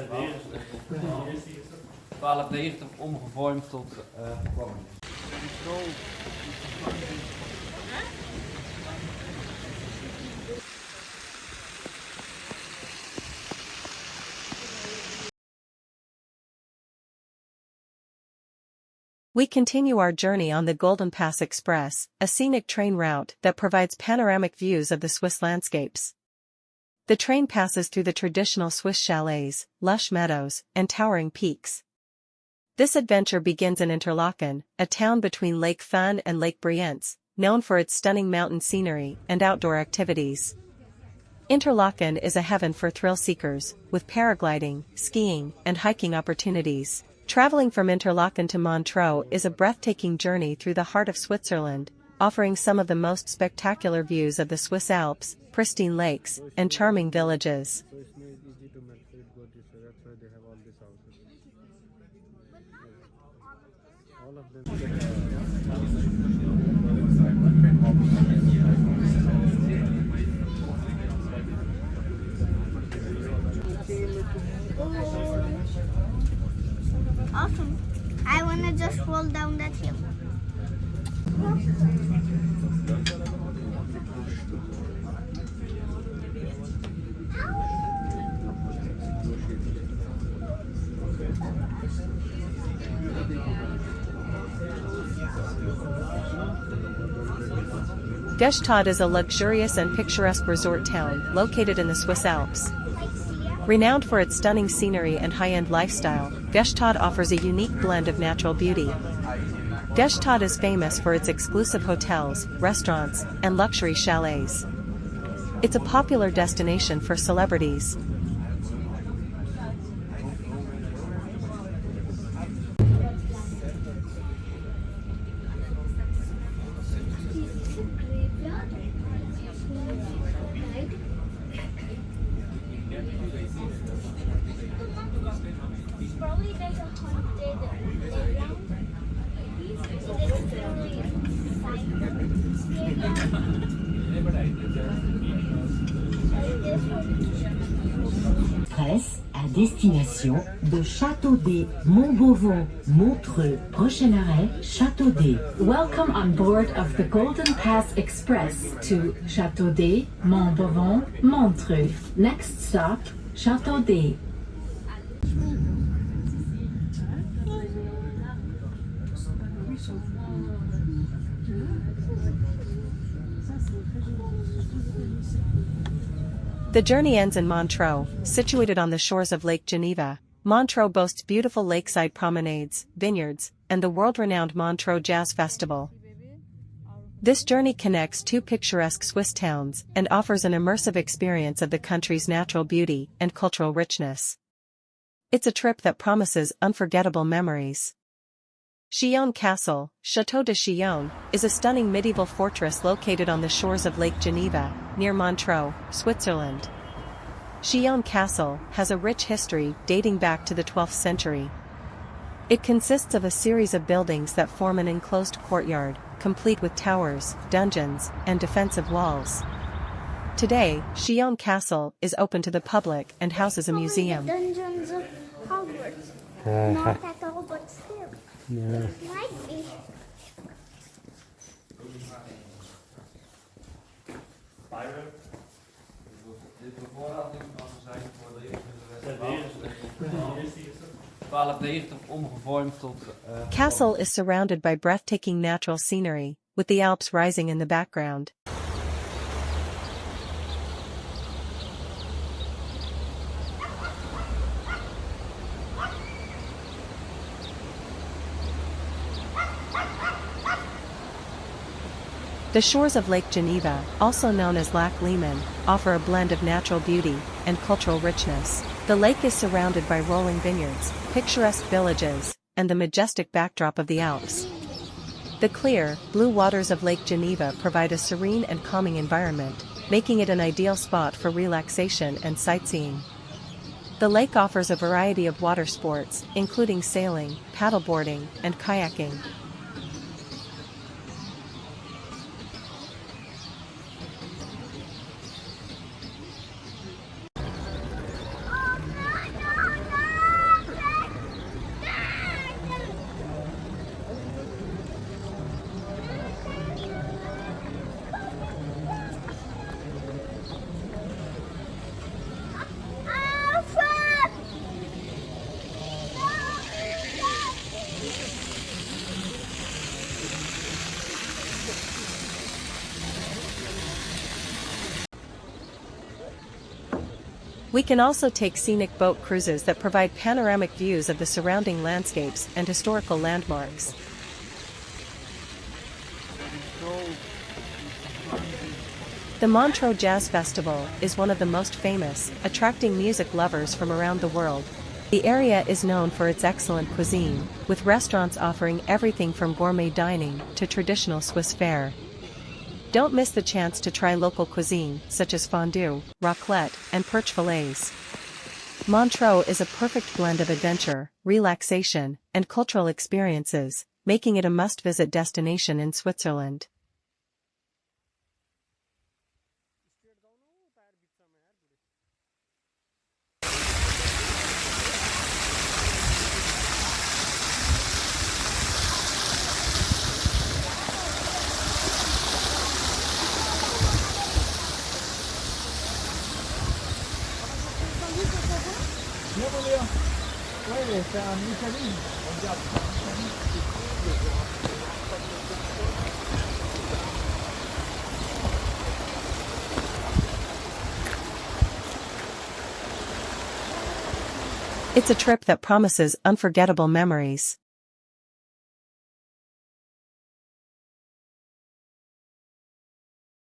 1290 omgevormd tot verkwaming. We continue our journey on the Golden Pass Express, a scenic train route that provides panoramic views of the Swiss landscapes. The train passes through the traditional Swiss chalets, lush meadows, and towering peaks. This adventure begins in Interlaken, a town between Lake Thun and Lake Brienz, known for its stunning mountain scenery and outdoor activities. Interlaken is a heaven for thrill seekers, with paragliding, skiing, and hiking opportunities. Traveling from Interlaken to Montreux is a breathtaking journey through the heart of Switzerland, offering some of the most spectacular views of the Swiss Alps, pristine lakes, and charming villages. Awesome. I want to just roll down that hill. Gstaad is a luxurious and picturesque resort town located in the Swiss Alps. Renowned for its stunning scenery and high-end lifestyle, Gstaad offers a unique blend of natural beauty. Gstaad is famous for its exclusive hotels, restaurants, and luxury chalets. It's a popular destination for celebrities. Probably there's a haunted playground. Express à destination de Château de Montbeauvon, Montreux. Prochain arrêt, Château de. Welcome on board of the Golden Pass Express to Château de Montbeauvon, Montreux. Next stop, Château de. The journey ends in Montreux, situated on the shores of LakeGeneva. Montreux boasts beautiful lakeside promenades, vineyards, and the world-renowned Montreux Jazz Festival. This journey connects two picturesque Swiss towns and offers an immersive experience of the country's natural beauty and cultural richness. It's a trip that promises unforgettable memories. Chillon Castle, Château de Chillon, is a stunning medieval fortress located on the shores of LakeGeneva, near Montreux, Switzerland. Chillon Castle has a rich history dating back to the 12th century. It consists of a series of buildings that form an enclosed courtyard, complete with towers, dungeons, and defensive walls. Today, Chillon Castle is open to the public and houses a museum. Dungeons of Hogwarts. Not at all, but still. Yeah. It might be. Castle is surrounded by breathtaking natural scenery, with the Alps rising in the background. The shores of LakeGeneva, also known as Lac Léman, offer a blend of natural beauty and cultural richness. The lake is surrounded by rolling vineyards, picturesque villages, and the majestic backdrop of the Alps. The clear, blue waters of LakeGeneva provide a serene and calming environment, making it an ideal spot for relaxation and sightseeing. The lake offers a variety of water sports, including sailing, paddleboarding, and kayaking. We can also take scenic boat cruises that provide panoramic views of the surrounding landscapes and historical landmarks. The Montreux Jazz Festival is one of the most famous, attracting music lovers from around the world. The area is known for its excellent cuisine, with restaurants offering everything from gourmet dining to traditional Swiss fare. Don't miss the chance to try local cuisine such as fondue, raclette, and perch fillets. Montreux is a perfect blend of adventure, relaxation, and cultural experiences, making it a must-visit destination in Switzerland. It's a trip that promises unforgettable memories.